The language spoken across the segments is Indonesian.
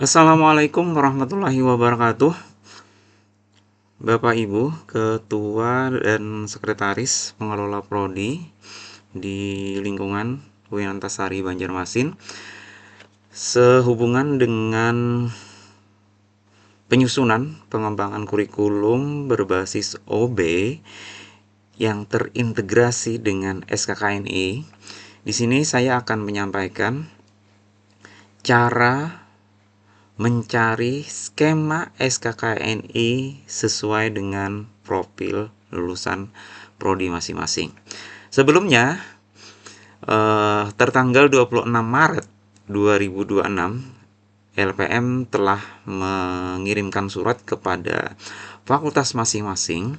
Assalamualaikum warahmatullahi wabarakatuh. Bapak Ibu, Ketua dan Sekretaris Pengelola Prodi di lingkungan UIN Antasari Banjarmasin, sehubungan dengan penyusunan pengembangan kurikulum berbasis OB yang terintegrasi dengan SKKNI, di sini saya akan menyampaikan cara mencari skema SKKNI sesuai dengan profil lulusan prodi masing-masing. Sebelumnya, tertanggal 26 Maret 2026, LPM telah mengirimkan surat kepada fakultas masing-masing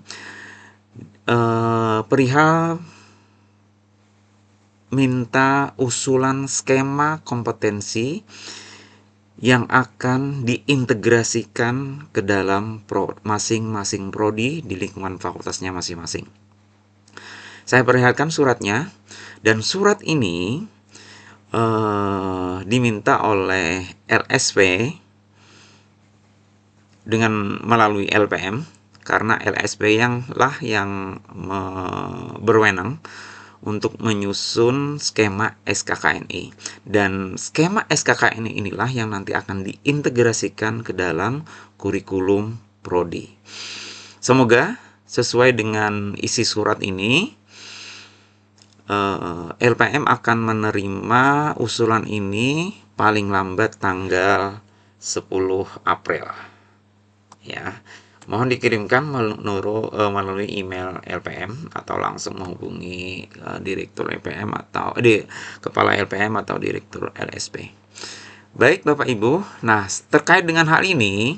perihal minta usulan skema kompetensi yang akan diintegrasikan ke dalam masing-masing prodi di lingkungan fakultasnya masing-masing. Saya perlihatkan suratnya, dan surat ini diminta oleh LSP dengan melalui LPM, karena LSP yang berwenang untuk menyusun skema SKKNI, dan skema SKKNI inilah yang nanti akan diintegrasikan ke dalam kurikulum prodi. Semoga sesuai dengan isi surat ini, LPM akan menerima usulan ini paling lambat tanggal 10 April. Ya, mohon dikirimkan melalui email LPM atau langsung menghubungi direktur LPM atau kepala LPM atau direktur LSP. Baik Bapak Ibu, nah terkait dengan hal ini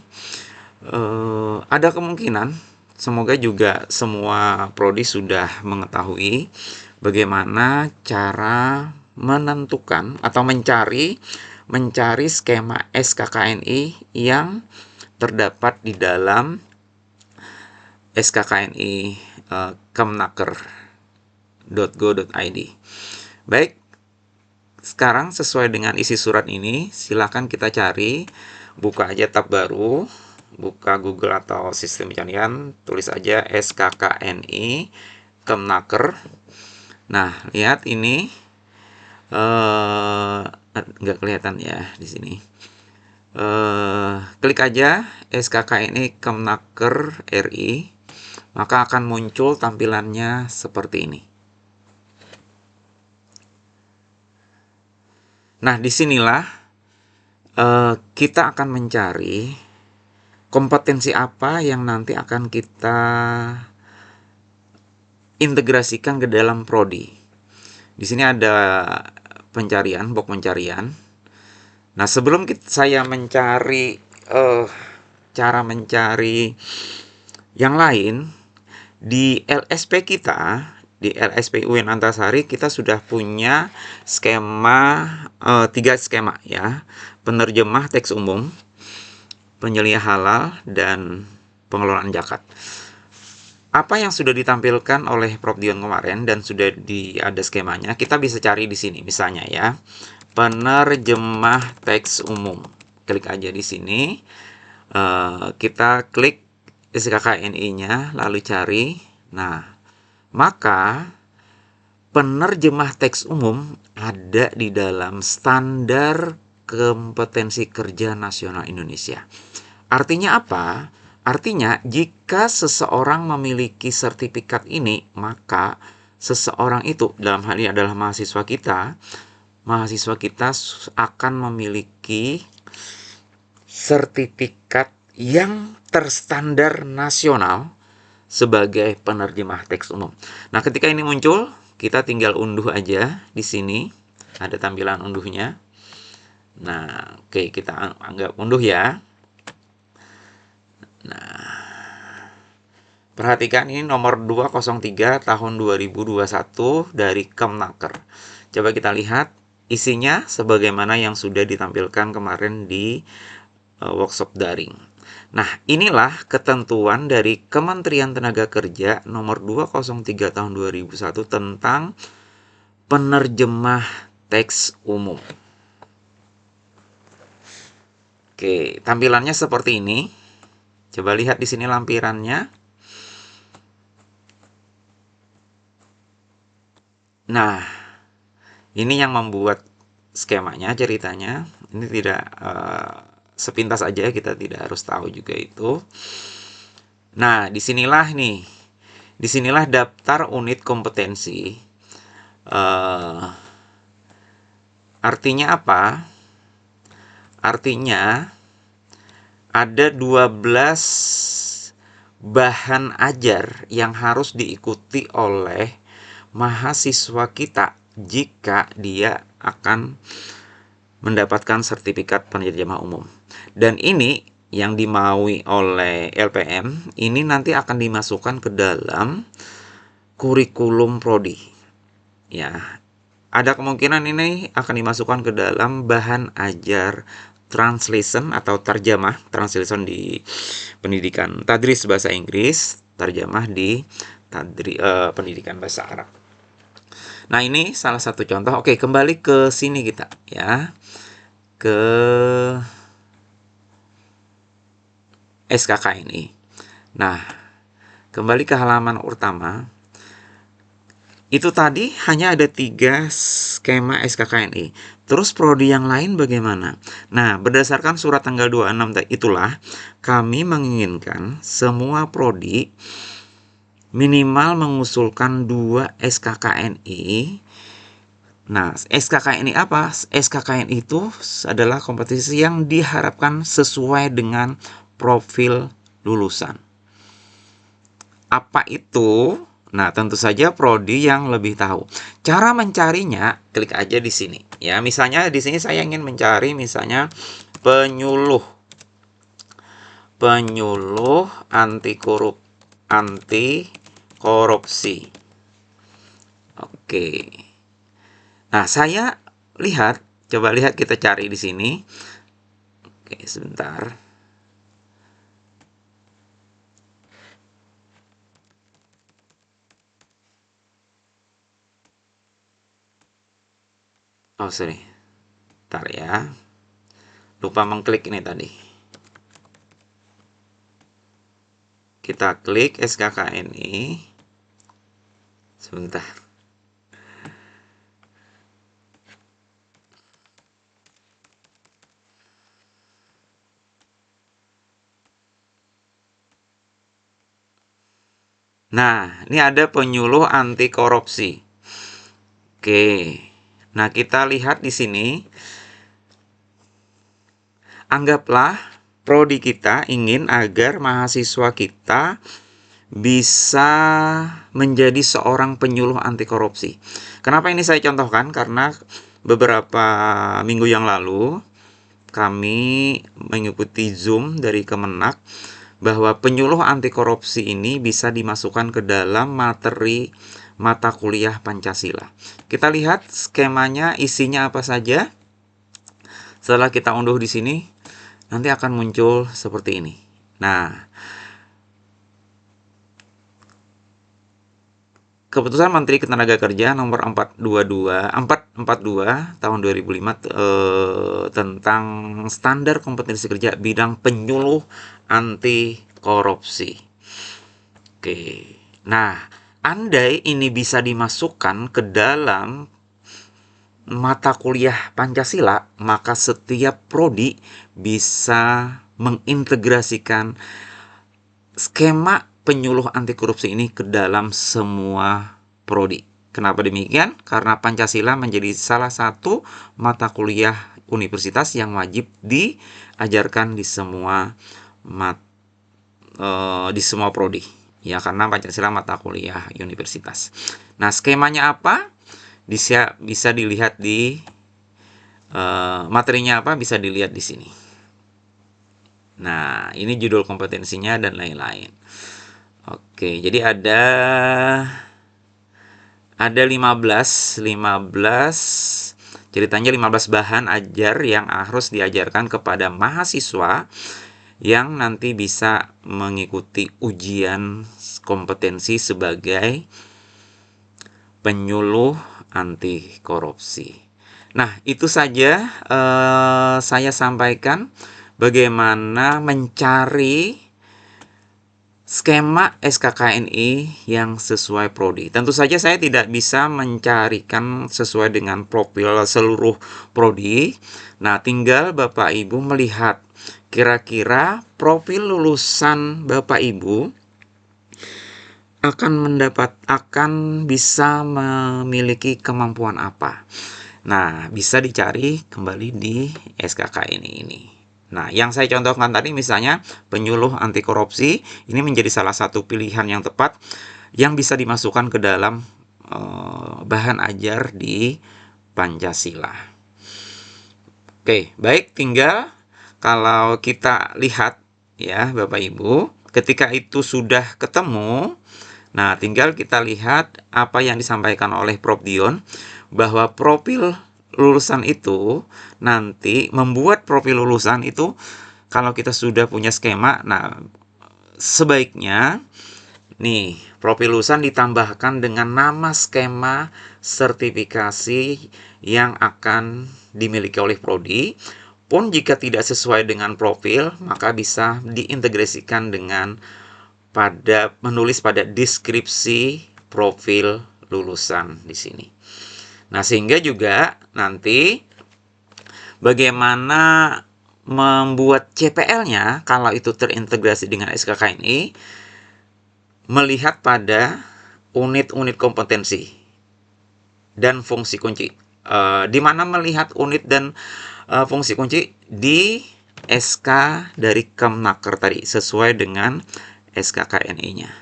ada kemungkinan, semoga juga semua prodi sudah mengetahui bagaimana cara menentukan atau mencari skema SKKNI yang terdapat di dalam SKKNI kemnaker.go.id. Baik, sekarang sesuai dengan isi surat ini, silakan kita cari, buka aja tab baru, buka Google atau sistem pencarian, tulis aja SKKNI Kemnaker. Nah, lihat ini nggak kelihatan ya di sini. Klik aja SKKNI Kemnaker RI, maka akan muncul tampilannya seperti ini. Nah, disinilah kita akan mencari kompetensi apa yang nanti akan kita integrasikan ke dalam prodi. Di sini ada pencarian, box pencarian. Nah, sebelum saya mencari cara mencari yang lain, di LSP kita, di LSP UIN Antasari, kita sudah punya skema, 3 skema ya. Penerjemah teks umum, penyelia halal, dan pengelolaan zakat. Apa yang sudah ditampilkan oleh Prof Dion kemarin dan sudah ada skemanya, kita bisa cari di sini misalnya ya. Penerjemah teks umum. Klik aja di sini. Kita klik SKKNI-nya lalu cari. Nah, maka penerjemah teks umum ada di dalam standar kompetensi kerja nasional Indonesia. Artinya apa? Artinya, jika seseorang memiliki sertifikat ini, maka seseorang itu, dalam hal ini adalah mahasiswa kita akan memiliki sertifikat yang terstandar nasional sebagai penerjemah teks umum. Nah, ketika ini muncul, kita tinggal unduh aja di sini. Ada tampilan unduhnya. Nah, oke, kita anggap unduh ya. Nah, perhatikan ini nomor 203 tahun 2021 dari Kemnaker. Coba kita lihat isinya sebagaimana yang sudah ditampilkan kemarin di workshop daring. Nah, inilah ketentuan dari Kementerian Tenaga Kerja nomor 203 tahun 2001 tentang penerjemah teks umum. Oke, tampilannya seperti ini. Coba lihat di sini lampirannya. Nah, ini yang membuat skemanya, ceritanya. Ini tidak sepintas aja, kita tidak harus tahu juga itu. Nah, disinilah daftar unit kompetensi. Artinya apa? Artinya ada 12 bahan ajar yang harus diikuti oleh mahasiswa kita jika dia akan mendapatkan sertifikat penerjemah umum. Dan ini yang dimaui oleh LPM, ini nanti akan dimasukkan ke dalam kurikulum prodi. Ya, ada kemungkinan ini akan dimasukkan ke dalam bahan ajar translation atau terjemah, translation di pendidikan tadris bahasa Inggris, terjemah di pendidikan bahasa Arab. Nah, ini salah satu contoh. Oke, kembali ke sini kita ya. Ke SKK ini. Nah, kembali ke halaman utama. Itu tadi hanya ada 3 skema SKKNI. Terus prodi yang lain bagaimana? Nah, berdasarkan surat tanggal 26 itulah kami menginginkan semua prodi minimal mengusulkan 2 SKKNI. Nah, SKKNI apa? SKKNI itu adalah kompetisi yang diharapkan sesuai dengan profil lulusan. Apa itu? Nah, tentu saja prodi yang lebih tahu. Cara mencarinya, klik aja di sini. Ya, misalnya di sini saya ingin mencari misalnya penyuluh anti korupsi. Oke. Nah, saya coba lihat kita cari di sini. Oke, sebentar. Oh, sorry. Bentar ya. Lupa mengklik ini tadi. Kita klik SKKNI. Sebentar. Nah, ini ada penyuluh anti korupsi. Oke. Nah, kita lihat di sini. Anggaplah prodi kita ingin agar mahasiswa kita bisa menjadi seorang penyuluh anti korupsi. Kenapa ini saya contohkan? Karena beberapa minggu yang lalu kami mengikuti Zoom dari Kemenak bahwa penyuluh anti korupsi ini bisa dimasukkan ke dalam materi mata kuliah Pancasila. Kita lihat skemanya, isinya apa saja. Setelah kita unduh di sini, nanti akan muncul seperti ini. Nah, Keputusan Menteri Ketenagakerjaan nomor 442 tahun 2005 tentang standar kompetensi kerja bidang penyuluh anti korupsi. Oke. Nah, andai ini bisa dimasukkan ke dalam mata kuliah Pancasila, maka setiap prodi bisa mengintegrasikan skema penyuluh anti korupsi ini ke dalam semua prodi. Kenapa demikian? Karena Pancasila menjadi salah satu mata kuliah universitas yang wajib diajarkan di semua prodi. Ya, karena Pancasila mata kuliah universitas. Nah, skemanya apa? Bisa dilihat di materinya apa? Bisa dilihat di sini. Nah, ini judul kompetensinya dan lain-lain. Oke, jadi ada 15 ceritanya 15 bahan ajar yang harus diajarkan kepada mahasiswa yang nanti bisa mengikuti ujian kompetensi sebagai penyuluh anti korupsi. Nah, itu saja saya sampaikan bagaimana mencari skema SKKNI yang sesuai prodi. Tentu saja saya tidak bisa mencarikan sesuai dengan profil seluruh prodi. Nah, tinggal Bapak Ibu melihat kira-kira profil lulusan Bapak Ibu akan bisa memiliki kemampuan apa. Nah, bisa dicari kembali di SKKNI ini. Nah, yang saya contohkan tadi misalnya penyuluh anti korupsi, ini menjadi salah satu pilihan yang tepat yang bisa dimasukkan ke dalam bahan ajar di Pancasila. Oke, baik, tinggal kalau kita lihat ya Bapak Ibu, ketika itu sudah ketemu, nah tinggal kita lihat apa yang disampaikan oleh Prof. Dion, bahwa profil lulusan itu nanti membuat profil lulusan itu kalau kita sudah punya skema, nah sebaiknya nih profil lulusan ditambahkan dengan nama skema sertifikasi yang akan dimiliki oleh prodi. Pun jika tidak sesuai dengan profil, maka bisa diintegrasikan dengan menulis pada deskripsi profil lulusan di sini. Nah, sehingga juga nanti bagaimana membuat CPL-nya kalau itu terintegrasi dengan SKKNI, melihat pada unit-unit kompetensi dan fungsi kunci. Di mana melihat unit dan fungsi kunci di SK dari Kemnaker tadi, sesuai dengan SKKNI-nya.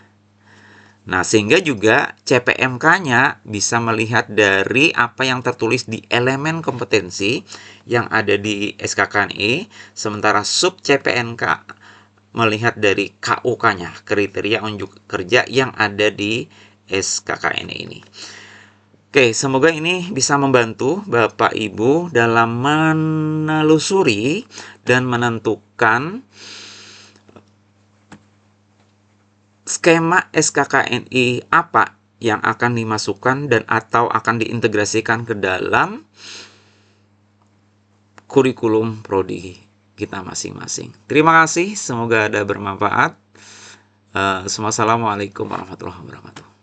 Nah, sehingga juga CPMK-nya bisa melihat dari apa yang tertulis di elemen kompetensi yang ada di SKKNI, sementara sub CPNK melihat dari KUK-nya, kriteria unjuk kerja yang ada di SKKNI ini. Oke, semoga ini bisa membantu Bapak Ibu dalam menelusuri dan menentukan skema SKKNI apa yang akan dimasukkan dan atau akan diintegrasikan ke dalam kurikulum prodi kita masing-masing. Terima kasih, semoga ada bermanfaat. Assalamualaikum warahmatullahi wabarakatuh.